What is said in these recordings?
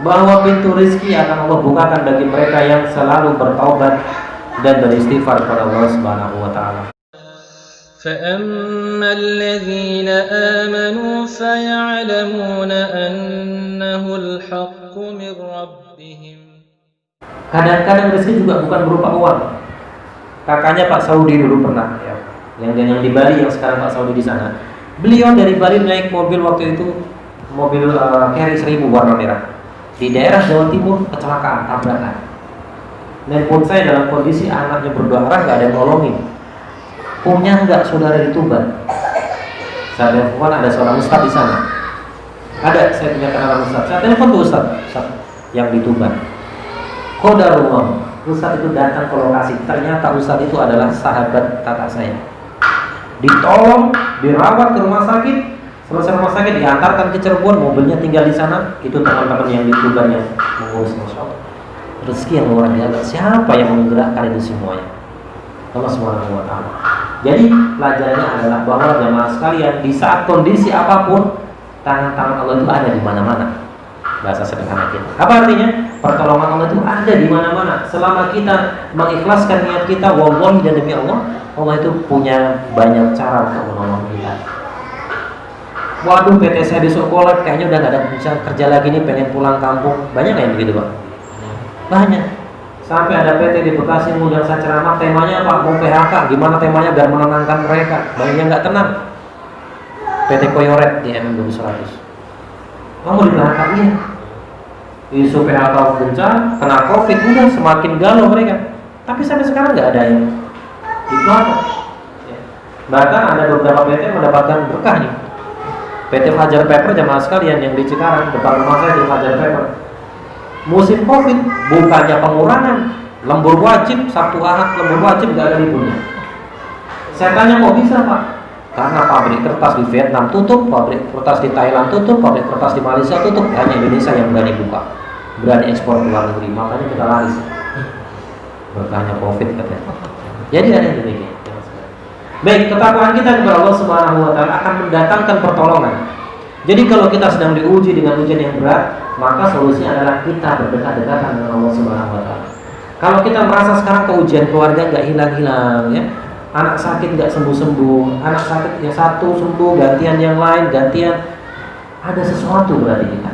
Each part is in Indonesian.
bahwa pintu rezeki akan Allah bukakan bagi mereka yang selalu bertaubat dan beristighfar kepada Allah Subhanahu wa taala. فَأَمَّا الَّذِينَ آمَنُوا فَيَعْلَمُونَ أَنَّهُ الْحَقُّ مِنْ رَبِّهِمْ. Kadang-kadang rezeki juga bukan berupa uang. Kakaknya Pak Saudi dulu pernah, ya, yang di Bali, yang sekarang Pak Saudi di sana. Beliau dari Bali naik mobil waktu itu, mobil Carry 1000 warna merah. Di daerah Jawa Timur kecelakaan, tabrakan. Nelpon saya dalam kondisi anaknya berdarah, nggak ada yang nolongin. Punya nggak saudara di Tuban? Saya telepon, ada seorang ustadz di sana. Ada, saya punya kenalan ustadz. Saya telepon ke ustadz yang di Tuban. Qadarullah, ustadz itu datang ke lokasi. Ternyata ustadz itu adalah sahabat kakak saya. Ditolong, dirawat ke rumah sakit. Selesai rumah sakit diantarkan ke Cirebon, mobilnya tinggal di sana. Itu teman-teman yang di Tuban yang mengurus, masya Allah. Rezeki yang luar biasa. Siapa yang menggerakkan itu semuanya? Allah Subhanahu wa taala. Jadi pelajarannya adalah bahwa jamaah sekalian, di saat kondisi apapun, tangan-tangan Allah itu ada di mana-mana. Bahasa sederhana kita. Apa artinya? Pertolongan Allah itu ada di mana-mana. Selama kita mengikhlaskan niat kita, wallahi dan demi Allah, Allah itu punya banyak cara untuk menolong kita. Waduh, PT saya besok kolab, kayaknya udah gak ada bisa kerja lagi nih, pengen pulang kampung. Banyak yang begitu, Pak? Banyak. Sampai ada PT di Bekasi ngundang saya ceramah, temanya apa? Mau PHK. Gimana temanya biar menenangkan mereka? Banyak yang gak tenang. PT Koyoret di MM 100. Kamu di PHK? Iya. Isu PHK gencar, kena COVID, udah semakin galau mereka. Tapi sampai sekarang gak ada yang dikeluarkan. Bahkan ada beberapa PT yang mendapatkan berkah nih. PT Fajar Paper, jamaah sekalian yang di Cikarang, depan rumah saya di Fajar Paper. Musim COVID, bukannya pengurangan, lembur wajib, Sabtu Ahad, lembur wajib, gak ada liburnya. Saya tanya, kok bisa Pak? Karena pabrik kertas di Vietnam tutup, pabrik kertas di Thailand tutup, pabrik kertas di Malaysia tutup, hanya Indonesia yang berani buka, berani ekspor ke luar negeri, makanya kita laris. Berkahnya COVID katanya. Jadi ada yang demikian. Baik, ketakwaan kita kepada Allah Subhanahu wa taala akan mendatangkan pertolongan. Jadi kalau kita sedang diuji dengan ujian yang berat, maka solusinya adalah kita berdekat-dekatan dengan Allah Subhanahu wa taala. Kalau kita merasa sekarang keujian keluarga nggak hilang-hilang, ya, anak sakit nggak sembuh-sembuh, anak sakit yang satu sembuh, gantian yang lain, gantian, ada sesuatu berarti kita.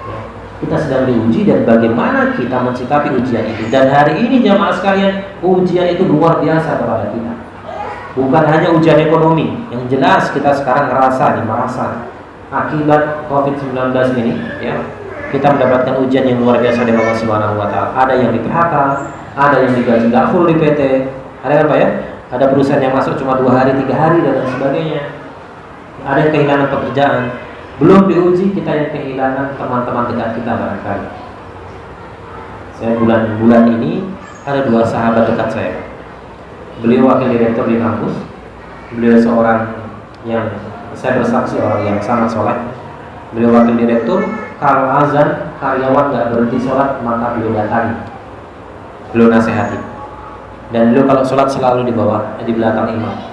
Ya, kita sedang diuji dan bagaimana kita mensikapi ujian itu. Dan hari ini jamaah sekalian, ujian itu luar biasa kepada kita. Bukan hanya ujian ekonomi, yang jelas kita sekarang merasa akibat COVID-19 ini, ya, kita mendapatkan ujian yang luar biasa dari Allah Subhanahu wa taala. Ada yang di PHK, ada yang digaji nggak full di PT, ada apa ya? Ada perusahaan yang masuk cuma 2 hari, 3 hari dan lain sebagainya. Ada yang kehilangan pekerjaan. Belum diuji, kita yang kehilangan teman-teman dekat kita barangkali. Saya bulan ini ada 2 sahabat dekat saya. Beliau wakil direktur di kampus. Beliau seorang yang saya bersaksi orang yang sangat soleh. Beliau wakil direktur. Kalau azan karyawan nggak berhenti sholat, maka beliau datangi, beliau nasihati. Dan beliau kalau sholat selalu di bawah, di belakang imam,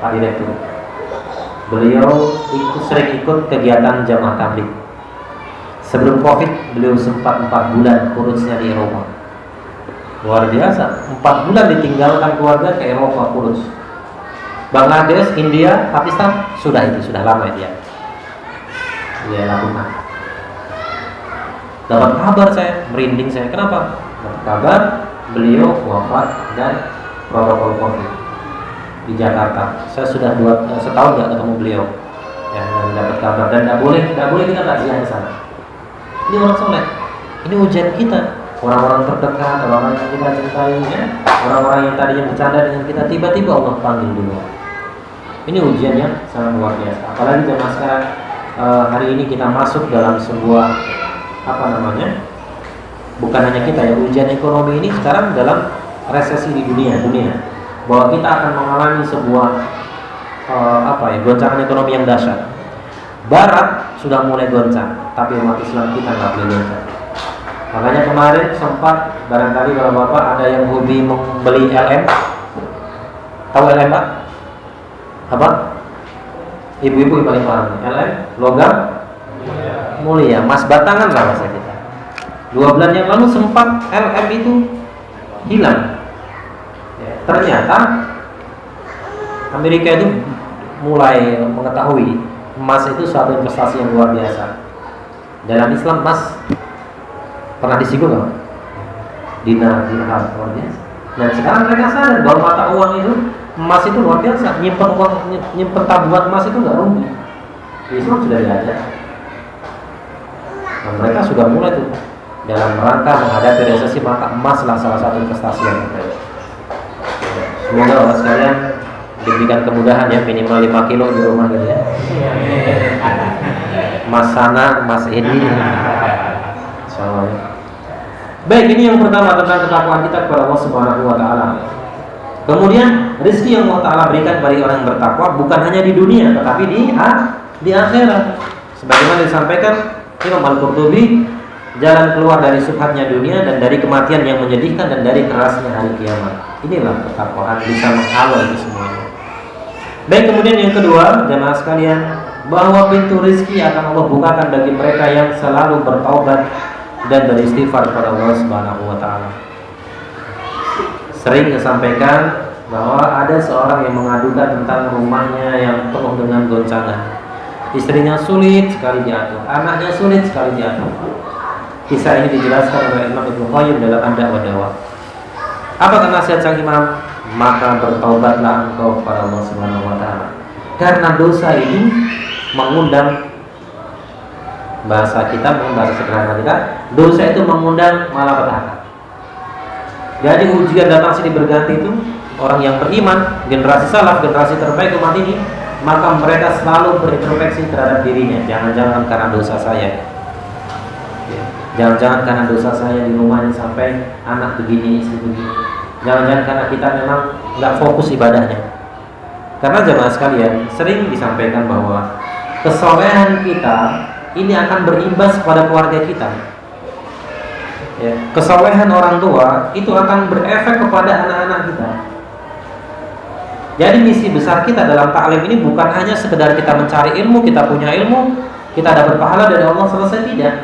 Pak Direktur. Beliau sering ikut kegiatan jamaah tabligh. Sebelum COVID, beliau sempat 4 bulan kurusnya di Eropa. Luar biasa, 4 bulan ditinggalkan keluarga ke Eropa kurus. Bangladesh, India, Pakistan, sudah lama dia lakukan. Dapat kabar saya, merinding saya. Kenapa? Dapat kabar beliau wafat dan protokol COVID di Jakarta. Saya sudah 2 setahun nggak ketemu beliau, ya, dapat kabar. Dan nggak boleh kita takziah ke sana. Ini orang soleh, ini ujian kita. Orang-orang terdekat, orang-orang yang kita cintai, ya, orang-orang yang tadinya bercanda dengan kita, tiba-tiba Allah panggil dulu. Ini ujian yang sangat luar biasa. Apalagi zaman sekarang, hari ini kita masuk dalam sebuah bukan hanya kita ya, ujian ekonomi ini sekarang dalam resesi di dunia, bahwa kita akan mengalami sebuah goncangan ekonomi yang dahsyat. Barat sudah mulai goncang, tapi umat Islam kita nggak boleh goncang. Makanya kemarin sempat, barangkali kalau Bapak ada yang hobi membeli LM. Tahu LM Pak? Apa? Ibu-ibu yang paling paham. LM, logam mulia, emas batangan lah bahasa kita. 2 bulan yang lalu sempat LM itu hilang. Ya, ternyata Amerika itu mulai mengetahui emas itu suatu investasi yang luar biasa. Dalam Islam emas pernah disinggung nggak? Dinar luar biasa. Dan sekarang mereka sadar bahwa mata uang itu, emas itu luar biasa. Nyimpen tabungan emas itu nggak rugi. Di Islam sudah diajar. Nah, mereka sudah mulai tuh dalam rangka menghadapi resesi, maka emaslah salah satu investasi yang terbaik. Semoga Allah sekalian diberikan kemudahan ya, minimal 5 kilo di rumah gitu ya. Emas sana, emas ini. Insyaallah. Baik, ini yang pertama tentang ketakwaan kita kepada Allah Subhanahu wa taala. Kemudian rezeki yang Allah Taala berikan bagi orang yang bertakwa bukan hanya di dunia tetapi di akhirat. Sebagaimana disampaikan Imam Al-Qurtubi, jalan keluar dari subhatnya dunia dan dari kematian yang menyedihkan dan dari kerasnya hari kiamat. Inilah ketakwaan bisa menghalau itu semuanya. Baik, kemudian yang kedua, jemaah sekalian, bahwa pintu rezeki akan Allah bukakan bagi mereka yang selalu bertaubat dan beristighfar kepada Allah Subhanahu wa taala. Sering disampaikan bahwa ada seorang yang mengadukan tentang rumahnya yang penuh dengan goncangan. Istrinya sulit sekali diatur, anaknya sulit sekali diatur. Kisah ini dijelaskan oleh Imam Ibnu Qayyim dalam Ad-Da' wa Dawa. Apa nasihat sang imam? Maka bertaubatlah engkau kepada Allah Subhanahu wa taala. Karena dosa ini mengundang, bahasa sederhana kita, dosa itu mengundang malapetaka. Jadi ujian datang sini berganti itu, orang yang beriman, generasi salaf, generasi terbaik umat ini, maka mereka selalu berintrospeksi terhadap dirinya. Jangan-jangan karena dosa saya, jangan-jangan karena dosa saya di rumahnya sampai anak begini, istri begini. Jangan-jangan karena kita memang nggak fokus ibadahnya. Karena jemaah sekalian, sering disampaikan bahwa kesolehan kita ini akan berimbas kepada keluarga kita. Ya, kesolehan orang tua itu akan berefek kepada anak-anak kita. Jadi misi besar kita dalam ta'lim ini bukan hanya sekedar kita mencari ilmu, kita punya ilmu, kita dapat pahala dari Allah, selesai, tidak.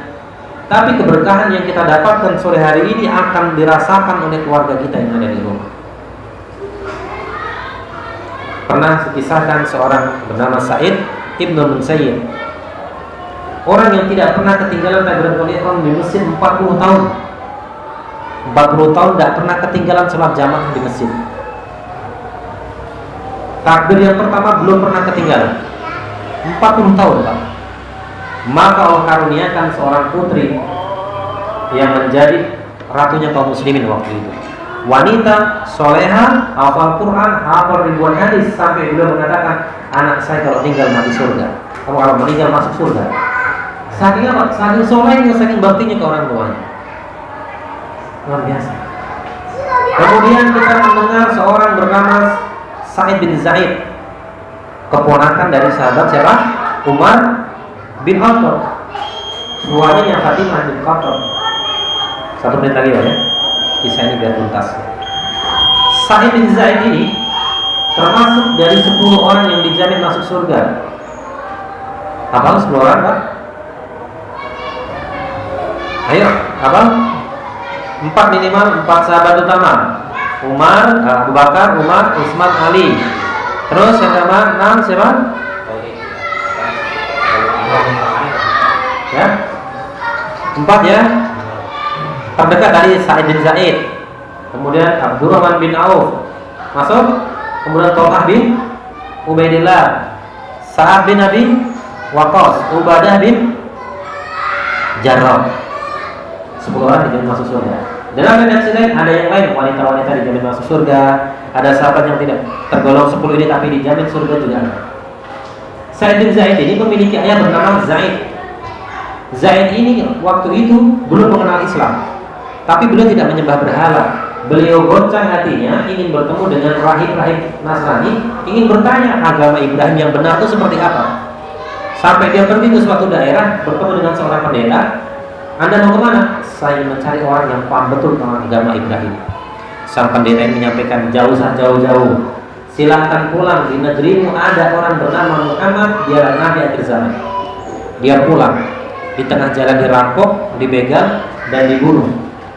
Tapi keberkahan yang kita dapatkan sore hari ini akan dirasakan oleh keluarga kita yang ada di rumah. Pernah dikisahkan seorang bernama Sa'id Ibnu Musayyib, orang yang tidak pernah ketinggalan takbiratul ihram di masjid 40 tahun. 40 tahun tidak pernah ketinggalan sholat jamaah di masjid. Takbir yang pertama belum pernah ketinggalan. 40 tahun, Pak. Maka Allah karuniakan seorang putri yang menjadi ratunya kaum muslimin waktu itu. Wanita soleha, hafal Quran, hafal ribuan hadis, sampai beliau mengatakan, anak saya kalau meninggal mati surga, kamu kalau meninggal masuk surga. Saking apa? Saking solehnya, saking baktinya ke orang tuanya. Luar biasa. Kemudian kita mendengar seorang bernama Sa'id bin Zaid, keponakan dari sahabat siapa? Umar bin Khattab, suaminya Fatimah bin Khattab. 1 menit lagi ya, kisah ini biar tuntas. Sa'id bin Zaid ini termasuk dari 10 orang yang dijamin masuk surga. Apa 10 orang, Pak? Ayo, apa? 4 minimal, 4 sahabat utama. Umar, Abu Bakar, Umar, Utsman, Ali. Terus yang sama 6 siapa? Ya, 4 ya. Terdekat dari Sa'id bin Zaid. Kemudian Abdurrahman bin Auf masuk. Kemudian Thalhah bin Ubaidillah, Sa'ad bin Abi Waqqas, Ubadah bin Jarrah. 10 orang dijamin masuk surga. Dalam redaksi lain ada yang lain, wanita-wanita dijamin masuk surga. Ada sahabat yang tidak tergolong 10 ini tapi dijamin surga juga ada. Sa'id bin Zaid ini memiliki ayah bernama Zaid. Zaid ini waktu itu belum mengenal Islam, tapi beliau tidak menyembah berhala. Beliau goncang hatinya ingin bertemu dengan rahib-rahib Nasrani, ingin bertanya agama Ibrahim yang benar itu seperti apa. Sampai dia pergi ke suatu daerah bertemu dengan seorang pendeta. Anda mau kemana? Saya mencari orang yang paham betul tentang agama Ibrahim. Sang pendeta ini menyampaikan, jauh-jauh, silahkan pulang, di negerimu ada orang bernama Muhammad, dia nabi akhir zaman. Dia pulang. di tengah jalan dirampok, dibegal, dan dibunuh.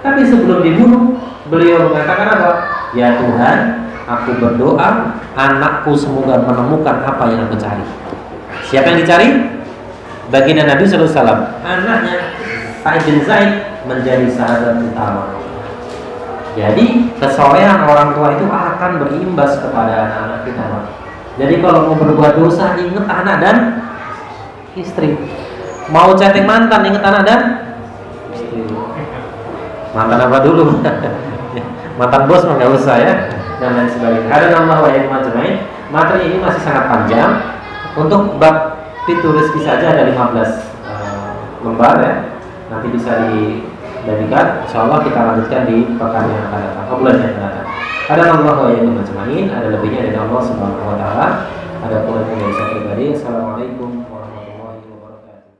Tapi sebelum dibunuh, beliau mengatakan apa? Ya Tuhan, aku berdoa anakku semoga menemukan apa yang aku cari. Siapa yang dicari? Baginda Nabi SAW. Anaknya Sa'id bin Zaid menjadi sahabat utama. Jadi kesolehan orang tua itu akan berimbas kepada anak-anak kita. Jadi kalau mau berbuat dosa, ingat anak dan istri. Mau chatting mantan, ingat anak dan istri. Mantan apa dulu? Mantan bos mah nggak usah ya, dan lain sebagainya. Ada nama wayang macam-macam. Materi ini masih sangat panjang. Untuk bab pintu rezeki saja ada 15 lembar ya. Nanti bisa dibagikan. Insyaallah kita lanjutkan di pekan yang akan datang, bulan yang akan datang. Ada nama wayang macam-macam. Ada lebihnya dari Allah Subhanahu Wa Taala. Ada pula dari saya pribadi. Assalamualaikum warahmatullahi wabarakatuh.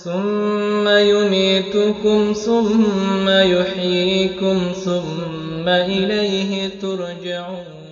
ثم يميتكم ثم يحييكم ثم إليه ترجعون